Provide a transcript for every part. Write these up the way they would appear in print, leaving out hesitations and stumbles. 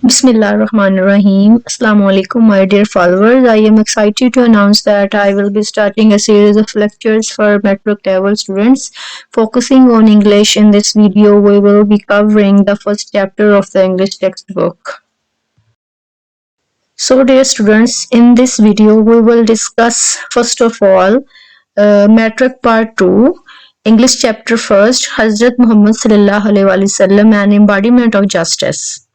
Bismillahirrahmanirrahim. Assalamu alaikum, my dear followers. I am excited to announce that I will be starting a series of lectures for metric level students focusing on English. In this video, we will be covering the first chapter of the English textbook. So, dear students, in this video, we will discuss first of all metric part 2. English chapter first, Hazrat Muhammad sallallahu alaihi wasallam, an embodiment of justice.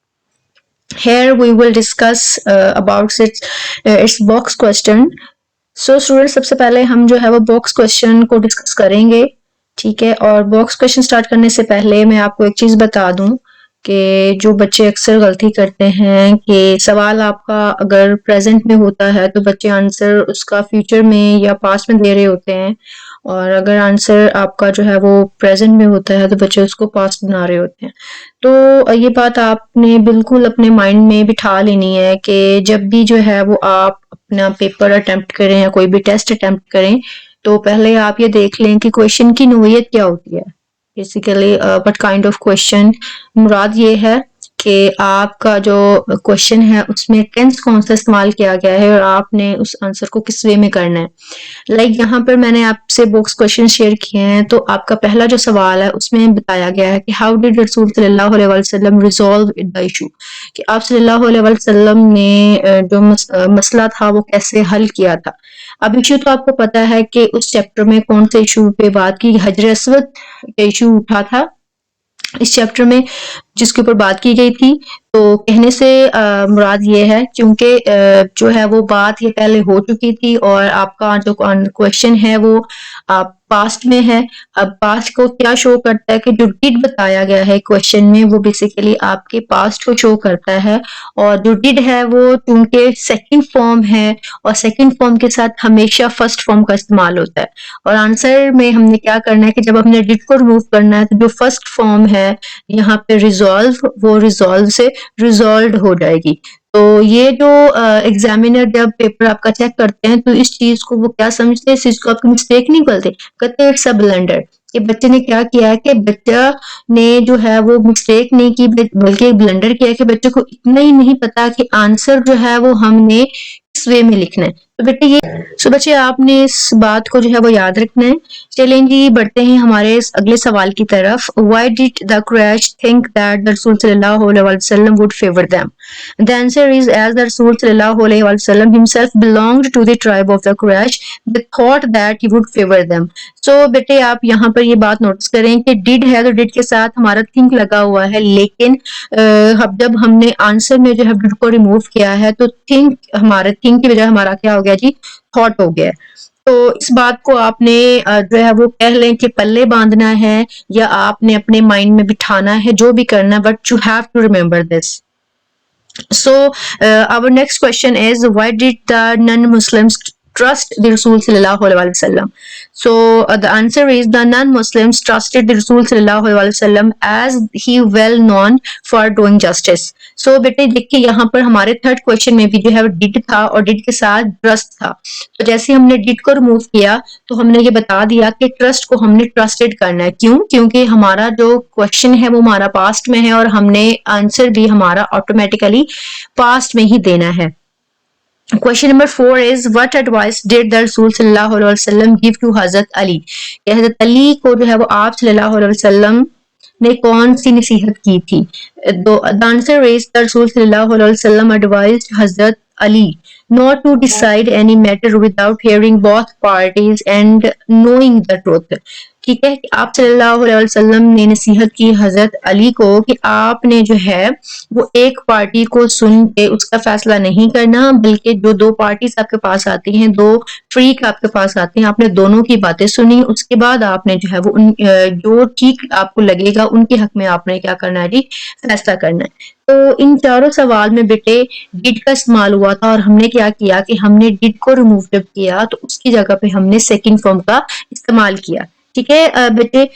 Here we will discuss about its box question. So students, सबसे पहले हम जो है वो box question को discuss करेंगे, ठीक है। और बॉक्स क्वेश्चन स्टार्ट करने से पहले मैं आपको एक चीज बता दूं कि जो बच्चे अक्सर गलती करते हैं कि सवाल आपका अगर प्रेजेंट में होता है तो बच्चे आंसर उसका फ्यूचर में या पास्ट में दे रहे होते हैं, और अगर आंसर आपका जो है वो प्रेजेंट में होता है तो बच्चे उसको पास्ट बना रहे होते हैं। तो ये बात आपने बिल्कुल अपने माइंड में बिठा लेनी है कि जब भी जो है वो आप अपना पेपर अटेम्प्ट करें या कोई भी टेस्ट अटेम्प्ट करें तो पहले आप ये देख लें कि क्वेश्चन की नोयत क्या होती है। Basically what kind of question, मुराद ये है कि आपका जो क्वेश्चन है उसमें टेंस कौन सा इस्तेमाल किया गया है और आपने उस आंसर को किस वे में करना है। लाइक यहाँ पर मैंने आपसे बॉक्स क्वेश्चन शेयर किए हैं, तो आपका पहला जो सवाल है उसमें बताया गया है कि हाउ डिड रसूल सल्लल्लाहु अलैहि वसल्लम रिजॉल्व द इशू, कि आप सल्लल्लाहु अलैहि वसल्लम ने जो मसला था वो कैसे हल किया था। अब इशू तो आपको पता है कि उस चैप्टर में कौन से इशू पे बात की, हजर अस्वद का इशू उठा था इस चैप्टर में जिसके ऊपर बात की गई थी। तो कहने से मुराद ये है क्योंकि जो है वो बात ये पहले हो चुकी थी और आपका जो क्वेश्चन है वो पास्ट में है। अब पास्ट को क्या शो करता है कि जो डिड बताया गया है क्वेश्चन में वो बेसिकली आपके पास्ट को शो करता है, और जो डिड है वो चूंकि सेकंड फॉर्म है और सेकंड फॉर्म के साथ हमेशा फर्स्ट फॉर्म का इस्तेमाल होता है। और आंसर में हमने क्या करना है कि जब हमने डिड को रिमूव करना है तो जो फर्स्ट फॉर्म है यहाँ पे रिजॉल्व, वो रिजॉल्व से रिजॉल्व हो जाएगी। तो ये जो एग्जामिनर जब पेपर आपका चेक करते हैं तो इस चीज को वो क्या समझते हैं, इस चीज को आपकी मिस्टेक नहीं करते, कहते हैं इट्स अ ब्लंडर, कि बच्चे ने क्या किया है कि बच्चा ने जो है वो मिस्टेक नहीं की बल्कि एक ब्लंडर किया कि बच्चे को इतना ही नहीं पता कि आंसर जो है वो हमने किस वे में लिखना है। तो बेटे ये बच्चे आपने इस बात को जो है वो याद रखना है। चलें जी, बढ़ते हैं हमारे इस अगले सवाल की तरफ। Why did the Quraysh think that the Rasul sallallahu alaihi wasallam would favor them? The answer is, as the Rasul sallallahu alaihi wasallam himself belonged to the tribe of the Quraysh, they thought that he would favor them. So बेटे आप यहाँ पर ये बात notice करें कि did है तो did के साथ हमारा think लगा हुआ है, लेकिन जब हमने आंसर में जो है did को रिमूव किया है तो think की वजह हमारा क्या हो गया जी, थॉट हो गया। तो इस बात को आपने जो है वो कह लें कि पल्ले बांधना है या आपने अपने माइंड में बिठाना है, जो भी करना, but you have to remember this. So our next question is, why did the non-Muslims trust the Rasul sallallahu alaihi wasallam? So the answer is, the non-Muslims trusted the Rasul sallallahu alaihi wasallam as he well known for doing justice. So बेटे देखिए यहाँ पर हमारे third question में भी जो है did था और डिड के साथ ट्रस्ट था। तो जैसे हमने डिड को रिमूव किया तो हमने ये बता दिया कि ट्रस्ट को हमने ट्रस्टेड करना है। क्यों? क्योंकि हमारा जो क्वेश्चन है वो हमारा पास्ट में है और हमने आंसर भी हमारा ऑटोमेटिकली पास्ट में ही देना है। Question number 4 is, what advice did the Rasul sallallahu alaihi wasallam give to Hazrat Ali? हज़रत अली को जो है वो आप सल्लल्लाहु अलैहि वसल्लम ने कौन सी नसीहत की थी? The answer is, the Rasul sallallahu alaihi wasallam advised Hazrat Ali not to decide any matter without hearing both parties and knowing the truth. ठीक है, आप सल्लल्लाहु अलैहि वसल्लम ने नसीहत की हजरत अली को कि आपने जो है वो एक पार्टी को सुन के उसका फैसला नहीं करना, बल्कि जो दो पार्टीज आपके पास आती हैं, दो फ्रीक आपके पास आते हैं, आपने दोनों की बातें सुनी, उसके बाद आपने जो है वो जो ठीक आपको लगेगा उनके हक में आपने क्या करना है जी, फैसला करना है। तो इन चारों सवाल में बेटे डिड का इस्तेमाल हुआ था और हमने क्या किया कि हमने डिड को रिमूव जब किया तो उसकी जगह पे हमने सेकंड फॉर्म का इस्तेमाल किया। ठीक है बेटे,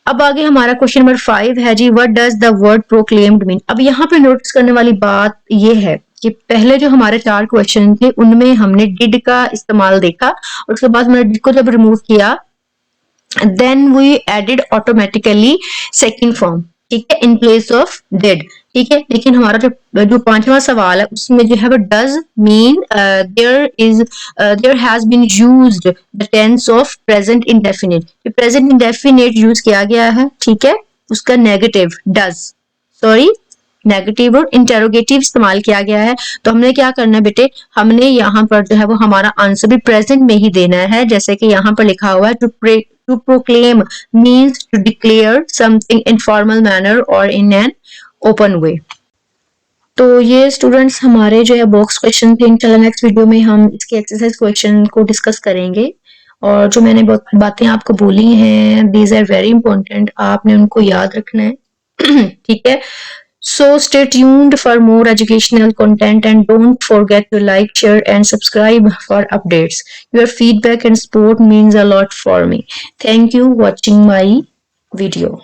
अब आगे हमारा क्वेश्चन नंबर 5 है जी, what does the word proclaimed mean? अब यहाँ पे नोटिस करने वाली बात ये है कि पहले जो हमारे 4 क्वेश्चन थे उनमें हमने डिड का इस्तेमाल देखा और उसके बाद हमने डिड को जब रिमूव किया then we added automatically second form, ठीक है, इन प्लेस ऑफ डिड। ठीक है। लेकिन हमारा जो पांचवा सवाल है उसमें जो है वो does mean there has been used the tense of present indefinite. Present indefinite use किया गया है, ठीक है, उसका नेगेटिव डज, सॉरी नेगेटिव और इंटेरोगेटिव इस्तेमाल किया गया है। तो हमने क्या करना है बेटे, हमने यहाँ पर जो है वो हमारा आंसर भी प्रेजेंट में ही देना है, जैसे कि यहाँ पर लिखा हुआ है to proclaim means to declare something in formal manner और इन एन ओपन वे। तो ये स्टूडेंट्स हमारे जो है बॉक्स क्वेश्चन थे। इंशाल्लाह नेक्स्ट वीडियो में हम इसके एक्सरसाइज क्वेश्चन को डिस्कस करेंगे। और जो मैंने बहुत बातें आपको बोली हैं, दीज आर वेरी इंपॉर्टेंट, आपने उनको याद रखना है। ठीक है। So stay tuned for more educational content and don't forget to like, share and subscribe for updates. Your feedback and support means a lot for me. Thank you watching my video.